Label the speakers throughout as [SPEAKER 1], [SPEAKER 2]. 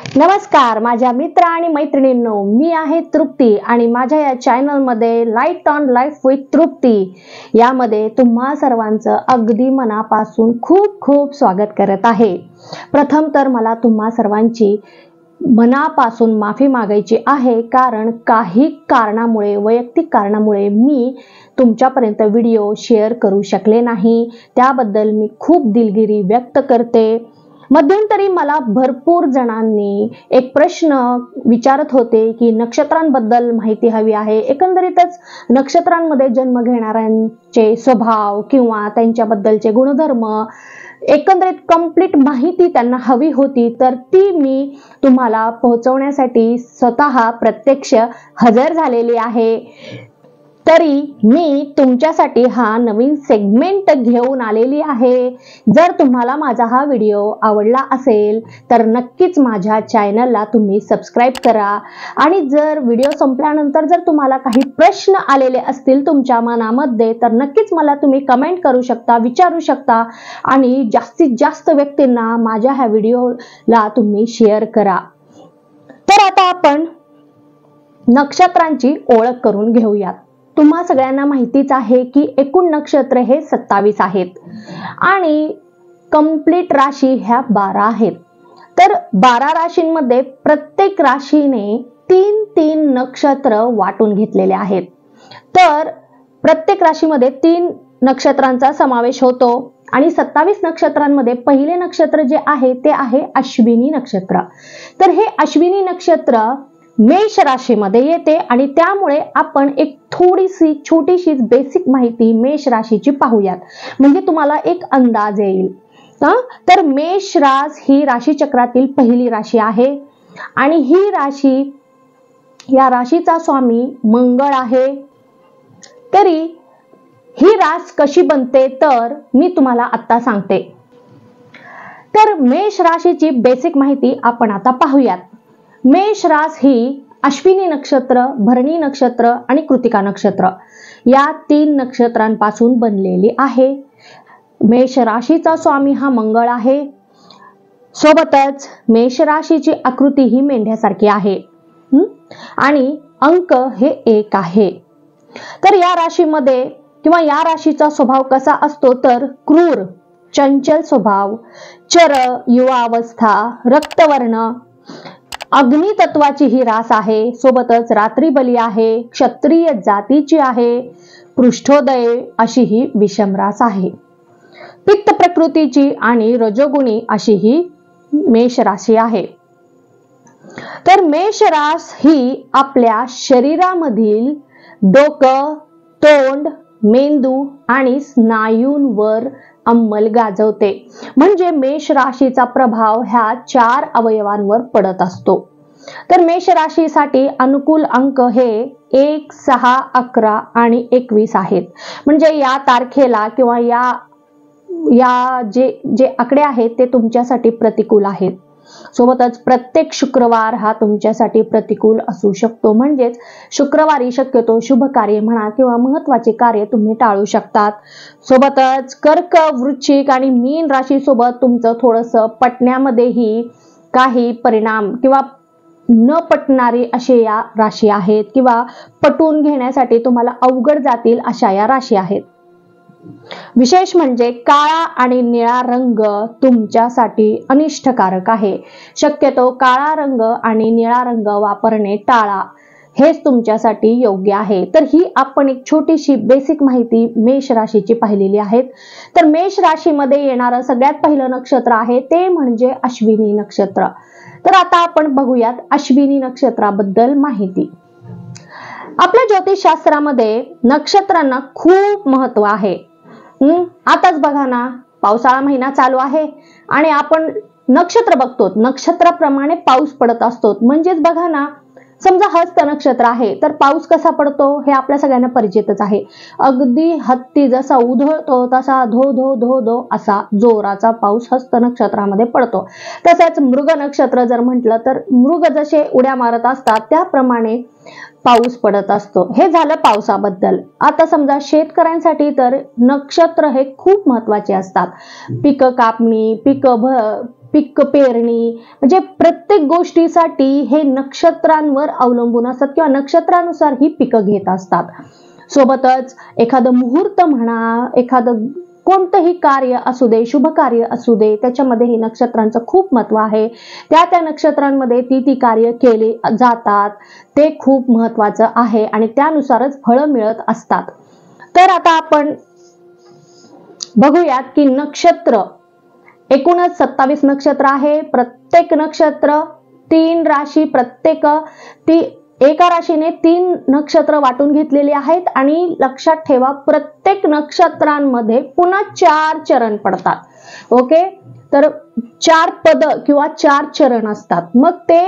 [SPEAKER 1] नमस्कार माझ्या मित्र आणि मैत्रिणींनो, मी आहे तृप्ती आणि माझ्या या चॅनल मध्ये लाईट ऑन लाईफ विथ तृप्ती यामध्ये तुम्हा सर्वांचं अगदी मनापासून खूप खूप स्वागत करत आहे। प्रथम तर मला तुम्हा सर्वांची मनापासून माफी मागायची आहे, कारण काही कारणामुळे वैयक्तिक कारणामुळे मी तुमच्यापर्यंत व्हिडिओ शेअर करू शकले नाही। त्याबद्दल मी खूप दिलगिरी व्यक्त करते। मध्यंतरी मला भरपूर जणांनी एक प्रश्न विचारत होते की नक्षत्रांबद्दल माहिती हवी आहे, एकंदरीतच नक्षत्रांमध्ये जन्म घेणाऱ्यांचे स्वभाव किंवा त्यांच्याबद्दलचे गुणधर्म, एकंदरीत कंप्लीट माहिती त्यांना हवी होती। तर ती मी तुम्हाला पोहोचवण्यासाठी स्वतः प्रत्यक्ष हजर झालेली आहे। तरी मी तुमच्यासाठी हा नवीन सेगमेंट घेऊन आलेली आहे। जर तुम्हाला माझा हा व्हिडिओ आवडला असेल तर नक्कीच माझ्या चॅनलला तुम्ही सबस्क्राइब करा आणि जर व्हिडिओ संपल्यानंतर जर तुम्हाला काही प्रश्न आलेले असतील तुमच्या मनामध्ये तर नक्कीच मला तुम्ही कमेंट करू शकता, विचारू शकता आणि जास्तीत जास्त व्यक्तींना माझ्या ह्या व्हिडिओला तुम्ही शेअर करा। तर आता आपण नक्षत्रांची ओळख करून घेऊयात। तुम्हा सगळ्यांना माहितीच आहे की एकूण नक्षत्र हे 27 आहेत आणि कंप्लीट राशी ह्या 12 आहेत। तर 12 राशींमध्ये प्रत्येक राशीने 3-3 नक्षत्र वाटून घेतलेले आहेत। तर प्रत्येक राशीमध्ये 3 नक्षत्रांचा समावेश होतो आणि 27 नक्षत्रांमध्ये पहिले नक्षत्र जे आहे ते आहे अश्विनी नक्षत्र। तर हे अश्विनी नक्षत्र मेष राशीमध्ये येते आणि त्यामुळे आपण एक थोडीशी छोटीशी बेसिक माहिती मेष राशीची पाहूयात, म्हणजे तुम्हाला एक अंदाज येईल। तर मेष रास ही राशी चक्रातील पहिली राशी आहे आणि ही राशी, या राशीचा स्वामी मंगळ आहे। तरी ही रास कशी बनते तर मी तुम्हाला आता सांगते। तर मेष राशीची बेसिक माहिती आपण आता पाहूयात। मेष रास ही अश्विनी नक्षत्र, भरणी नक्षत्र आणि कृतिका नक्षत्र या 3 नक्षत्रांपासून बनलेली आहे। मेष राशीचा स्वामी हा मंगळ आहे। सोबतच मेष राशीची आकृती ही मेंढ्यासारखी आहे आणि अंक हे 1 आहे। तर या राशीमध्ये किंवा या राशीचा स्वभाव कसा असतो तर क्रूर, चंचल स्वभाव, चर, युवा अवस्था, रक्तवर्ण, अग्नि तत्वाची ही रास आहे। सोबतच रात्री बली आहे, क्षत्रिय जातीची आहे, पृष्ठोदय अशी ही विषम रास आहे। पित्त प्रकृतीची आणि रजोगुणी अशी ही मेष राशी आहे। तर मेष रास ही आपल्या शरीरामधील डोकं, तोंड, मेंदू आणि स्नायूंवर अंमल गाजवते, म्हणजे मेष राशीचा प्रभाव ह्या 4 अवयवांवर पडत असतो। तर मेष राशीसाठी अनुकूल अंक हे 1, 6, 11 आणि 21 आहेत, म्हणजे या तारखेला किंवा या जे आकडे आहेत ते तुमच्यासाठी प्रतिकूल आहेत। सोबतच प्रत्येक शुक्रवार हा तुमच्यासाठी प्रतिकूल असू शकतो, म्हणजेच शुक्रवारी शक्यतो शुभ कार्य म्हणा किंवा महत्त्वाचे कार्य तुम्ही टाळू शकतात। सोबतच कर्क, वृश्चिक आणि मीन राशी सोबत तुमचं थोडंसं पटण्यामध्येही काही परिणाम किंवा न पटणारी असे या राशी आहेत किंवा पटवून घेण्यासाठी तुम्हाला अवघड जातील अशा या राशी आहेत। विशेष म्हणजे काळा आणि निळा रंग तुमच्यासाठी अनिष्टकारक आहे। शक्यतो काळा रंग आणि निळा रंग वापरणे टाळा, हेच तुमच्यासाठी योग्य आहे। तर ही आपण एक छोटीशी बेसिक माहिती मेष राशीची पाहिलेली आहे। तर मेष राशीमध्ये येणारं सगळ्यात पहिलं नक्षत्र आहे ते म्हणजे अश्विनी नक्षत्र। तर आता आपण बघूयात अश्विनी नक्षत्राबद्दल माहिती। आपल्या ज्योतिषशास्त्रामध्ये नक्षत्रांना खूप महत्व आहे। आताच बघा ना, पावसाळा महिना चालू आहे आणि आपण नक्षत्र बघतो, नक्षत्राप्रमाणे पाऊस पडत असतो। म्हणजेच बघा ना, समजा हस्त नक्षत्र आहे तर पाऊस कसा पडतो हे आपल्या सगळ्यांना परिचितच आहे। अगदी हत्ती जसा उधळतो तसा धो धो धो धो असा जोराचा पाऊस हस्त नक्षत्रामध्ये पडतो। तसंच मृग नक्षत्र जर म्हटलं तर मृग जसे उड्या मारत असतात त्याप्रमाणे पाऊस पडत असतो। हे झालं पावसाबद्दल। आता समजा शेतकऱ्यांसाठी तर नक्षत्र हे खूप महत्त्वाचे असतात। पीक कापणी, पीक पेरणी, म्हणजे प्रत्येक गोष्टीसाठी हे नक्षत्रांवर अवलंबून असतात किंवा नक्षत्रानुसार ही पिकं घेत असतात. सोबतच एखादं मुहूर्त म्हणा, एखादं कोणतंही कार्य असू दे, शुभ कार्य असू दे, त्याच्यामध्ये नक्षत्रांचं खूप महत्व आहे. त्या नक्षत्रांमध्ये ती कार्य केली जातात, ते खूप महत्वाचं आहे आणि त्यानुसारच फळं मिळत असतात. तर आता आपण बघूयात की नक्षत्र एकूणच 27 नक्षत्र आहे. प्रत्येक नक्षत्र 3 राशी, प्रत्येक एका राशीने 3 नक्षत्र वाटून घेतलेली आहेत आणि लक्षात ठेवा प्रत्येक नक्षत्रांमध्ये पुन्हा 4 चरण पडतात. ओके, तर 4 पद किंवा 4 चरण असतात. मग ते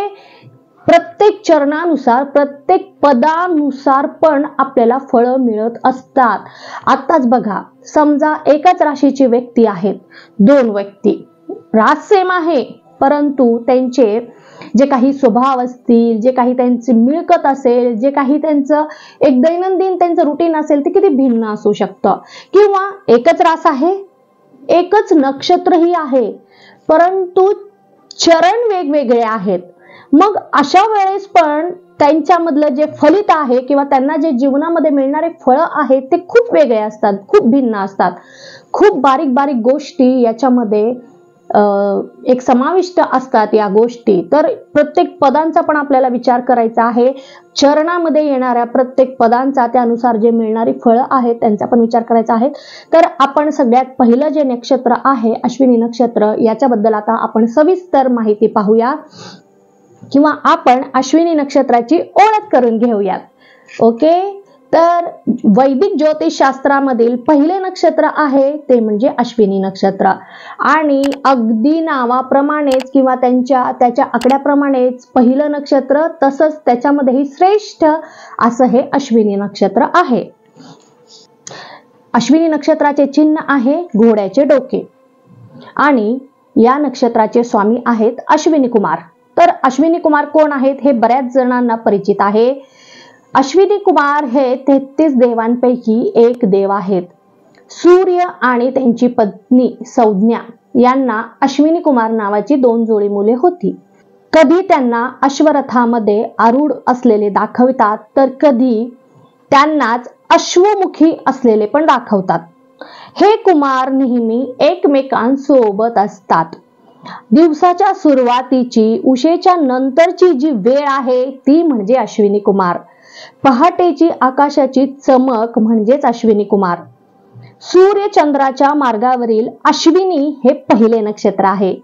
[SPEAKER 1] प्रत्येक चरणानुसार, प्रत्येक पदानुसार पण आपल्याला फळं मिळत असतात. आताच बघा, समजा एकाच राशीची व्यक्ती आहेत, 2 व्यक्ती, रास सेम आहे, परंतु त्यांचे जे काही स्वभाव असतील, जे काही त्यांची मिळकत असेल, जे काही त्यांचं एक दैनंदिन त्यांचं रुटीन असेल, ते किती भिन्न असू शकतं. किंवा एकच रास आहे, एकच नक्षत्रही आहे, परंतु चरण वेगवेगळे आहेत. मग अशा वेळेस पण त्यांच्यामधलं जे फलित आहे किंवा त्यांना जे जीवनामध्ये मिळणारे फळं आहेत ते खूप वेगळे असतात, खूप भिन्न असतात. खूप बारीक बारीक गोष्टी याच्यामध्ये एक समाविष्ट असतात या गोष्टी. तर प्रत्येक पदांचा पण आपल्याला विचार करायचा आहे. चरणामध्ये येणाऱ्या प्रत्येक पदांचा, त्यानुसार जे मिळणारी फळं आहेत त्यांचा पण विचार करायचा आहे. तर आपण सगळ्यात पहिलं जे नक्षत्र आहे अश्विनी नक्षत्र, याच्याबद्दल आता आपण सविस्तर माहिती पाहूया किंवा आपण अश्विनी नक्षत्राची ओळख करून घेऊयात. ओके, तर वैदिक ज्योतिषशास्त्रामधील पहिले नक्षत्र आहे ते म्हणजे अश्विनी नक्षत्र आणि अगदी नावाप्रमाणेच किंवा त्याच्या आकड्याप्रमाणेच पहिलं नक्षत्र, तसंच त्याच्यामध्येही श्रेष्ठ असं हे अश्विनी नक्षत्र आहे. अश्विनी नक्षत्राचे चिन्ह आहे घोड्याचे डोके आणि या नक्षत्राचे स्वामी आहेत अश्विनी कुमार. तर अश्विनी कुमार कोण आहेत हे बऱ्याच जणांना परिचित आहे. अश्विनी कुमार हे 33 देवांपैकी एक देव आहेत. सूर्य आणि त्यांची पत्नी संज्ञा यांना अश्विनी कुमार नावाची 2 जोडी मुले होती. कधी त्यांना अश्वरथामध्ये आरूढ असलेले दाखवितात, तर कधी त्यांनाच अश्वमुखी असलेले पण दाखवतात. हे कुमार नेहमी एकमेकांसोबत असतात. दिवसाच्या सुरुवातीची, उशेच्या नंतरची जी वेळ आहे ती म्हणजे अश्विनी कुमार. पहाटेची आकाशाची चमक म्हणजेच अश्विनी कुमार. सूर्य चंद्राच्या मार्गावरील अश्विनी हे पहिले नक्षत्र आहे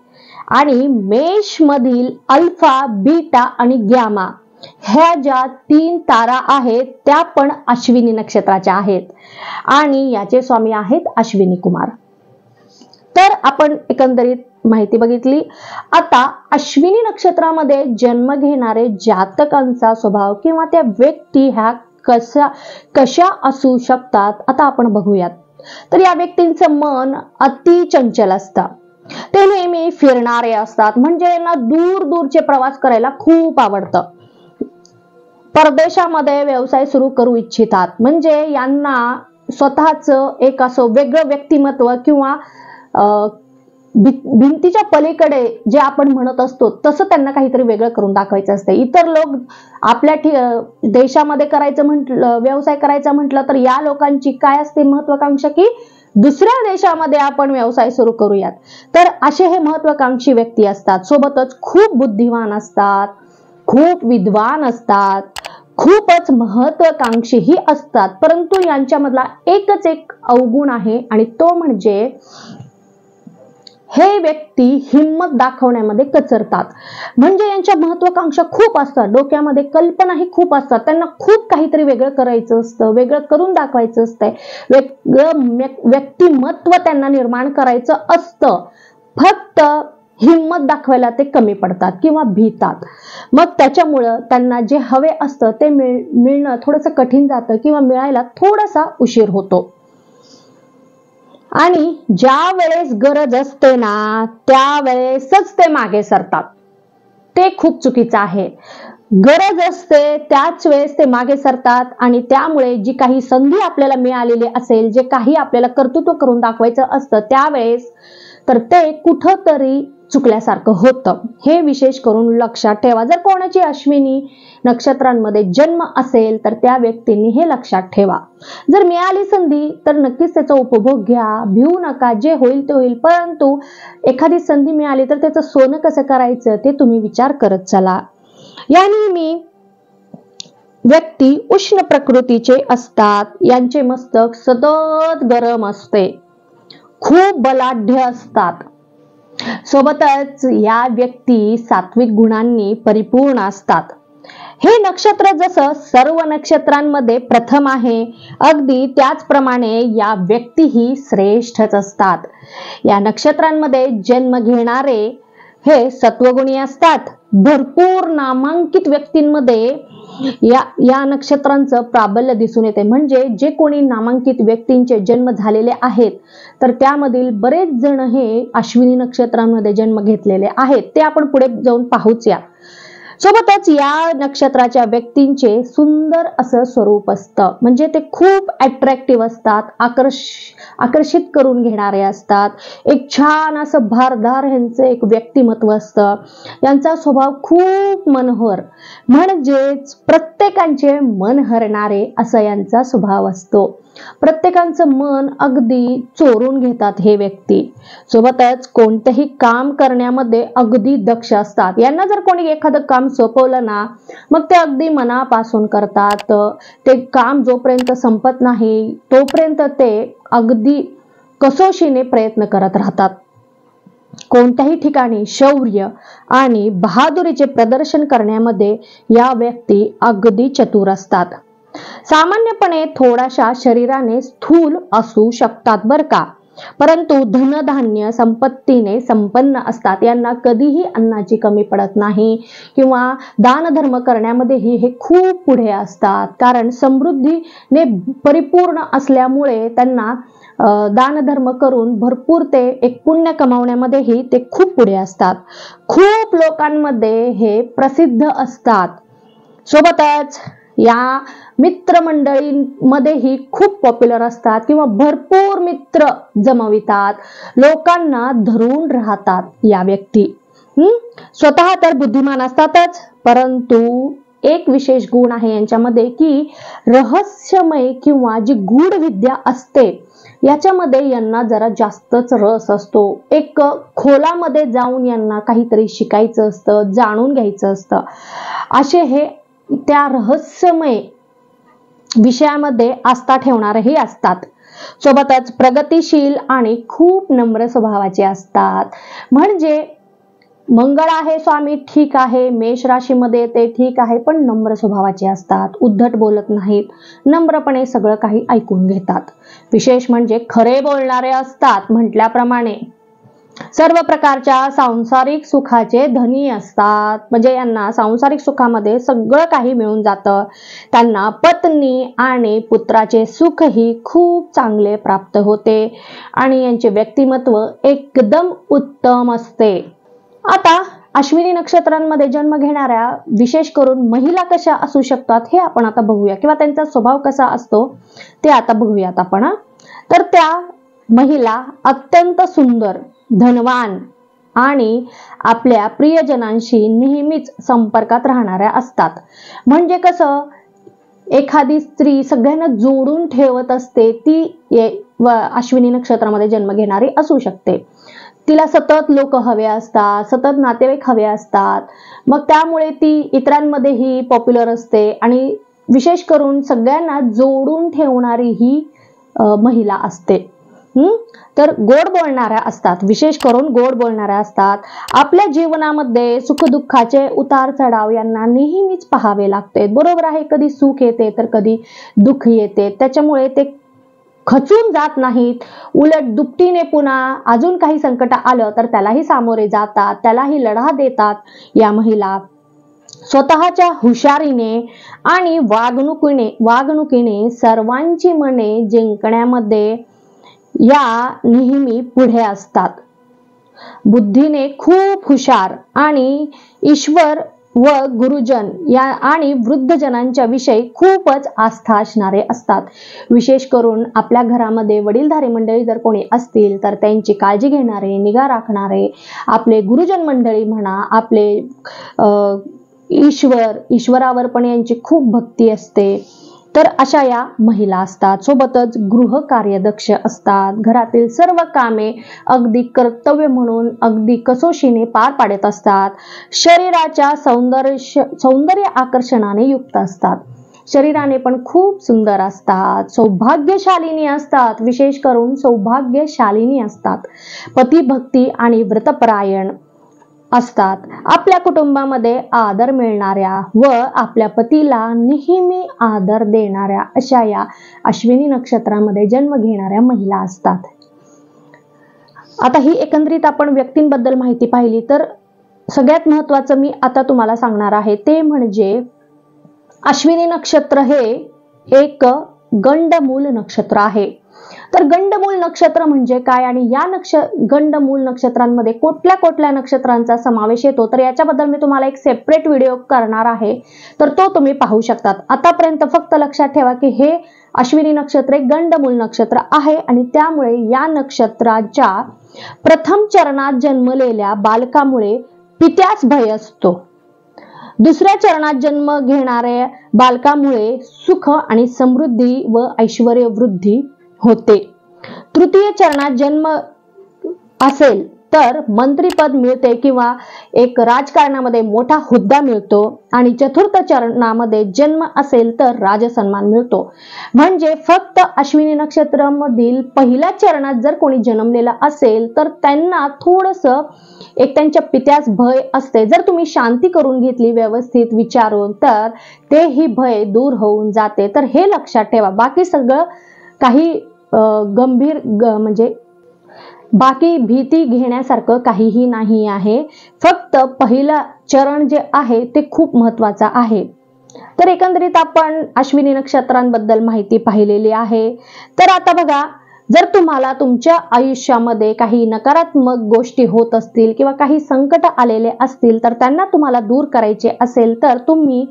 [SPEAKER 1] आणि मेष मधील अल्फा, बीटा आणि ग्यामा ह्या ज्या 3 तारा आहेत त्या पण अश्विनी नक्षत्राच्या आहेत आणि याचे स्वामी आहेत अश्विनी कुमार. तर आपण एकंदरीत माहिती बघितली. आता अश्विनी नक्षत्रामध्ये जन्म घेणारे जातकांचा स्वभाव किंवा त्या व्यक्ती ह्या कशा असू शकतात आता आपण बघूयात. तर या व्यक्तींचं मन अति चंचल असतं. ते नेहमी फिरणारे असतात, म्हणजे यांना दूर दूरचे प्रवास करायला खूप आवडतं. परदेशामध्ये व्यवसाय सुरू करू इच्छितात, म्हणजे यांना स्वतःच एक असं वेगळं व्यक्तिमत्व किंवा भिंतीच्या पलीकडे जे आपण म्हणत असतो तसं त्यांना काहीतरी वेगळं करून दाखवायचं असतं. इतर लोक आपल्या देशामध्ये करायचं म्हटलं, व्यवसाय करायचा म्हटलं तर या लोकांची काय असते महत्वाकांक्षा की दुसऱ्या देशामध्ये आपण व्यवसाय सुरू करूयात. तर असे हे महत्वाकांक्षी व्यक्ती असतात. सोबतच खूप बुद्धिमान असतात, खूप विद्वान असतात, खूपच महत्वाकांक्षीही असतात. परंतु यांच्यामधला एकच एक अवगुण आहे आणि तो म्हणजे हे व्यक्ती हिम्मत दाखवण्यामध्ये कचरतात. म्हणजे यांच्या महत्वाकांक्षा खूप असतात, डोक्यामध्ये कल्पनाही खूप असतात. त्यांना खूप काहीतरी वेगळं करायचं असतं, वेगळं करून दाखवायचं असतंय, वेगळं व्यक्तिमत्व त्यांना निर्माण करायचं असतं. फक्त हिम्मत दाखवायला ते कमी पडतात किंवा भीतात. मग त्याच्यामुळं त्यांना जे हवे असतं ते मिळणं थोडंसं कठीण जातं किंवा मिळायला थोडासा उशीर होतो. आणि ज्या वेळेस गरज असते ना त्यावेळेसच ते मागे सरतात. ते खूप चुकीचं आहे. गरज असते त्याच वेळेस ते मागे सरतात आणि त्यामुळे जी काही संधी आपल्याला मिळालेली असेल, जे काही आपल्याला कर्तृत्व करून दाखवायचं असतं त्यावेळेस तर ते कुठंतरी चुकल्यासारखं होतं, हे विशेष करून लक्षात ठेवा. जर कोणाची अश्विनी नक्षत्रांमध्ये जन्म असेल तर त्या व्यक्तींनी हे लक्षात ठेवा. जर मिळाली संधी तर नक्कीच त्याचा उपभोग घ्या, भिवू नका, जे होईल ते होईल. परंतु एखादी संधी मिळाली तर त्याचं सोनं कसं करायचं ते तुम्ही विचार करत चला. या नेहमी व्यक्ती उष्ण प्रकृतीचे असतात, यांचे मस्तक सतत गरम असते, खूप बलाढ्य असतात. सोबतच या व्यक्ती सात्विक गुणांनी परिपूर्ण असतात. हे नक्षत्र जसं सर्व नक्षत्रांमध्ये प्रथम आहे, अगदी त्याचप्रमाणे या व्यक्तीही श्रेष्ठच असतात. या नक्षत्रांमध्ये जन्म घेणारे हे सत्वगुणी असतात. भरपूर नामांकित व्यक्तींमध्ये या नक्षत्रांचं प्राबल्य दिसून येते. म्हणजे जे कोणी नामांकित व्यक्तींचे जन्म झालेले आहेत तर त्यामधील बरेच जण हे अश्विनी नक्षत्रांमध्ये जन्म घेतलेले आहेत, ते आपण पुढे जाऊन पाहूच या. सोबतच या नक्षत्राच्या व्यक्तींचे सुंदर असं स्वरूप असतं, म्हणजे ते खूप अट्रॅक्टिव्ह असतात, आकर्षित करून घेणारे असतात. एक छान असं भारदार यांचं एक व्यक्तिमत्व असतं. यांचा स्वभाव खूप मनोहर, म्हणजेच प्रत्येकाचे मन हरणारे असा यांचा स्वभाव असतो. प्रत्येकाचं मन अगदी चोरून घेतात हे व्यक्ती. सोबतच कोणतेही काम करण्यामध्ये अगदी दक्ष असतात. यांना जर कोणी एखादं काम सोपवलं ना मग ते अगदी मनापासून करतात. ते काम जोपर्यंत संपत नाही तोपर्यंत ते अगदी कसोशीने प्रयत्न करत राहतात. कोणत्याही ठिकाणी शौर्य आणि बहादुरीचे प्रदर्शन करण्यामध्ये या व्यक्ती अगदी चतुर असतात. सामान्यपणे थोड्याशा शरीराने स्थूल असू शकतात बरं का, परंतु धनधान्य संपत्तीने संपन्न असतात. यांना कधीही अन्नाची कमी पडत नाही किंवा दानधर्म करण्यामध्येही हे खूप पुढे असतात. कारण समृद्धीने परिपूर्ण असल्यामुळे त्यांना दानधर्म करून भरपूर ते एक पुण्य कमावण्यामध्येही ते खूप पुढे असतात. खूप लोकांमध्ये हे प्रसिद्ध असतात. सोबतच या मित्रमंडळींमध्येही खूप पॉप्युलर असतात किंवा भरपूर मित्र जमवितात. लोकांना धरून राहतात या व्यक्ती. स्वतः तर बुद्धिमान असतातच, परंतु एक विशेष गुण आहे यांच्यामध्ये की रहस्यमय किंवा जी गूढ विद्या असते याच्यामध्ये यांना जरा जास्तच रस असतो. एक खोलामध्ये जाऊन यांना काहीतरी शिकायचं असतं, जाणून घ्यायचं असतं. असे हे त्या रहस्यमय विषयामध्ये आस्था ठेवणारेही असतात. सोबतच प्रगतिशील आणि खूप नम्र स्वभावाचे असतात. म्हणजे मंगळ आहे स्वामी ठीक आहे, मेष राशीमध्ये ते ठीक आहे, पण नम्र स्वभावाचे असतात, उद्धट बोलत नाहीत, नम्रपणे सगळं काही ऐकून घेतात. विशेष म्हणजे खरे बोलणारे असतात. म्हटल्याप्रमाणे सर्व प्रकारच्या सांसारिक सुखाचे धनी असतात. म्हणजे यांना सांसारिक सुखामध्ये सगळं काही मिळून जातं. त्यांना पत्नी आणि पुत्राचे सुखही खूप चांगले प्राप्त होते आणि यांचे व्यक्तिमत्व एकदम उत्तम असते. आता अश्विनी नक्षत्रांमध्ये जन्म घेणाऱ्या विशेष करून महिला कशा असू शकतात हे आपण आता बघूया, किंवा त्यांचा स्वभाव कसा असतो ते आता बघूयात आपण. तर त्या महिला अत्यंत सुंदर, धनवान आणि आपल्या प्रियजनांशी नेहमीच संपर्कात राहणाऱ्या असतात. म्हणजे कसं, एखादी स्त्री सगळ्यांना जोडून ठेवत असते, ती अश्विनी नक्षत्रामध्ये जन्म घेणारी असू शकते. तिला सतत लोक हवे असतात, सतत नातेवाईक हवे असतात. मग त्यामुळे ती इतरांमध्येही पॉप्युलर असते आणि विशेष करून सगळ्यांना जोडून ठेवणारी ही महिला असते. तर गोड बोलणाऱ्या असतात, विशेष करून गोड बोलणाऱ्या असतात. आपल्या जीवनामध्ये सुखदुःखाचे उतार चढाव यांना नेहमीच पाहावे लागते. बरोबर आहे, कधी सुख येते तर कधी दुःख येते. त्याच्यामुळे ते खचून जात नाहीत, उलट दुपटीने पुन्हा अजून काही संकट आलं तर त्यालाही सामोरे जातात, त्यालाही लढा देतात. या महिला स्वतःच्या हुशारीने आणि वागणुकीने सर्वांची मने जिंकण्यामध्ये या नेहमी पुढे असतात. बुद्धीने खूप हुशार आणि ईश्वर व गुरुजन या आणि वृद्धजनांच्या विषयी खूपच आस्था असणारे असतात. विशेष करून आपल्या घरामध्ये वडीलधारी मंडळी जर कोणी असतील तर त्यांची काळजी घेणारे, निगा राखणारे आपले गुरुजन मंडळी म्हणा, आपले ईश्वरावर पण यांची खूप भक्ती असते. तर अशा या महिला असतात. सोबतच गृह कार्यदक्ष असतात. घरातील सर्व कामे अगदी कर्तव्य म्हणून अगदी कसोशीने पार पाडत असतात. शरीराच्या सौंदर्य आकर्षणाने युक्त असतात. शरीराने पण खूप सुंदर असतात. सौभाग्यशालिनी असतात. विशेष करून सौभाग्यशालिनी असतात. पतिभक्ती आणि व्रतपरायण असतात. आपल्या कुटुंबामध्ये आदर मिळणाऱ्या व आपल्या पतीला नेहमी आदर देणाऱ्या अशा या अश्विनी नक्षत्रामध्ये जन्म घेणाऱ्या महिला असतात. आता ही एकंदरीत आपण व्यक्तींबद्दल माहिती पाहिली. तर सगळ्यात महत्त्वाचं मी आता तुम्हाला सांगणार आहे ते म्हणजे अश्विनी नक्षत्र हे एक गंडमूल नक्षत्र आहे. तर गंडमूल नक्षत्र म्हणजे काय आणि या गंडमूल नक्षत्रांमध्ये कुठल्या नक्षत्रांचा समावेश येतो तर याच्याबद्दल मी तुम्हाला एक सेपरेट व्हिडिओ करणार आहे. तर तो तुम्ही पाहू शकतात. आतापर्यंत फक्त लक्षात ठेवा की हे अश्विनी नक्षत्र एक गंडमूल नक्षत्र आहे आणि त्यामुळे या नक्षत्राच्या प्रथम चरणात जन्मलेल्या बालकामुळे पित्यास भय असतो. दुसऱ्या चरणात जन्म घेणाऱ्या बालकामुळे सुख आणि समृद्धी व ऐश्वर्य वृद्धी होते. तृतीय चरणात जन्म असेल तर मंत्रीपद मिळते किंवा एक राजकारणामध्ये मोठा हुद्दा मिळतो आणि चतुर्थ चरणामध्ये जन्म असेल तर राजसन्मान मिळतो. म्हणजे फक्त अश्विनी नक्षत्रामधील पहिल्या चरणात जर कोणी जन्मलेला असेल तर त्यांना थोडंसं एक त्यांच्या पित्यास भय असते. जर तुम्ही शांती करून घेतली व्यवस्थित विचारून तर ते ही भय दूर होऊन जाते. तर हे लक्षात ठेवा. बाकी सगळं काही गंभीर म्हणजे बाकी भीती घेण्यासारखं काहीही नाही आहे. फक्त पहिला चरण जे आहे ते खूप महत्वाचा आहे. तर एकंदरीत आपण अश्विनी नक्षत्रांबद्दल माहिती पाहिलेली आहे. तर आता बघा, जर तुम्हाला तुमच्या आयुष्यामध्ये काही नकारात्मक गोष्टी होत असतील किंवा काही संकट आलेले असतील तर त्यांना तुम्हाला दूर करायचे असेल तर तुम्ही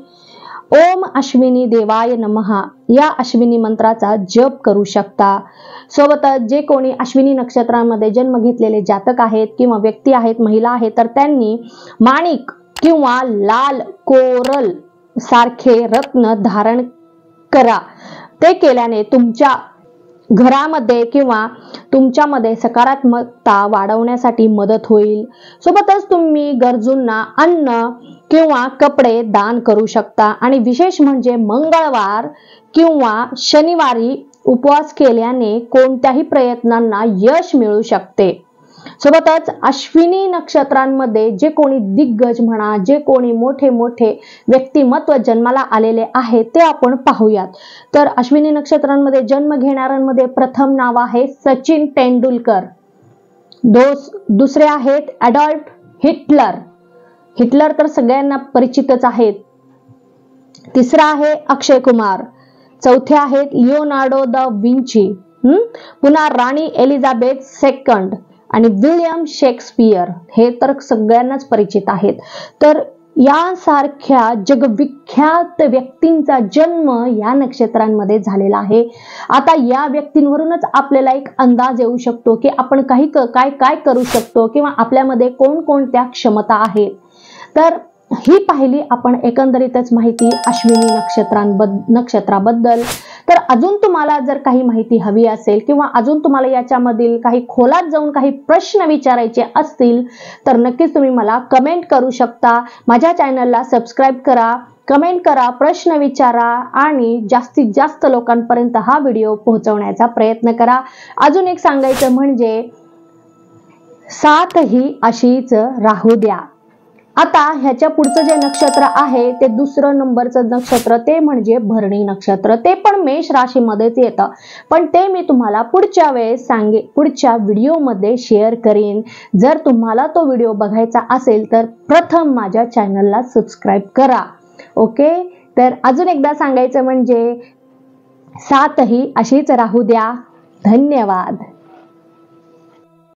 [SPEAKER 1] ओम अश्विनी देवाय नमः या अश्विनी मंत्राचा जप करू शकता. सोबतच जे कोणी अश्विनी नक्षत्रामध्ये जन्म घेतलेले जातक आहेत किंवा व्यक्ती आहेत, महिला आहेत तर त्यांनी माणिक किंवा लाल कोरल सारखे रत्न धारण करा. ते केल्याने तुमच्या घरामध्ये किंवा तुमच्यामध्ये सकारात्मकता वाढवण्यासाठी मदत होईल. सोबतच तुम्ही गरजूंना अन्न किंवा कपडे दान करू शकता आणि विशेष म्हणजे मंगळवार किंवा शनिवारी उपवास केल्याने कोणत्याही प्रयत्नांना यश मिळू शकते. सोबतच अश्विनी नक्षत्रांमध्ये जे कोणी दिग्गज म्हणा, जे कोणी मोठे मोठे व्यक्तिमत्व जन्माला आलेले आहेत ते आपण पाहूयात. तर अश्विनी नक्षत्रांमध्ये जन्म घेणाऱ्यांमध्ये प्रथम नाव आहे सचिन तेंडुलकर. दुसरे आहेत ॲडॉल्फ हिटलर. हिटलर तर सगळ्यांना परिचितच आहेत. तिसरा आहे अक्षय कुमार. चौथे आहेत लिओनार्डो दा विंची. पुन्हा राणी एलिझाबेथ सेकंड आणि विलियम शेक्सपियर हे तर सगळ्यांनाच परिचित आहेत. तर यासारख्या जगविख्यात व्यक्तींचा जन्म या नक्षत्रांमध्ये झालेला आहे. आता या व्यक्तींवरूनच आपल्याला एक अंदाज येऊ शकतो की आपण काय करू शकतो किंवा आपल्यामध्ये कोणकोणत्या क्षमता आहेत. तर ही पाहिली आपण एकंदरीतच माहिती अश्विनी नक्षत्राबद्दल. तर अजून तुम्हाला जर काही माहिती हवी असेल किंवा अजून तुम्हाला याच्यामधील काही खोलात जाऊन काही प्रश्न विचारायचे असतील तर नक्कीच तुम्ही मला कमेंट करू शकता. माझ्या चॅनलला सबस्क्राईब करा, कमेंट करा, प्रश्न विचारा आणि जास्तीत जास्त लोकांपर्यंत हा व्हिडिओ पोहोचवण्याचा प्रयत्न करा. अजून एक सांगायचं म्हणजे साथ ही अशीच राहू द्या. आता ह्याच्या पुढचं जे नक्षत्र आहे ते दुसरं नंबरचं नक्षत्र ते म्हणजे भरणी नक्षत्र. ते पण मेष राशीमध्येच येतं, पण ते मी तुम्हाला पुढच्या वेळेस पुढच्या व्हिडिओमध्ये शेअर करीन. जर तुम्हाला तो व्हिडिओ बघायचा असेल तर प्रथम माझ्या चॅनलला सबस्क्राईब करा. ओके, तर अजून एकदा सांगायचं म्हणजे साथ ही अशीच राहू द्या. धन्यवाद.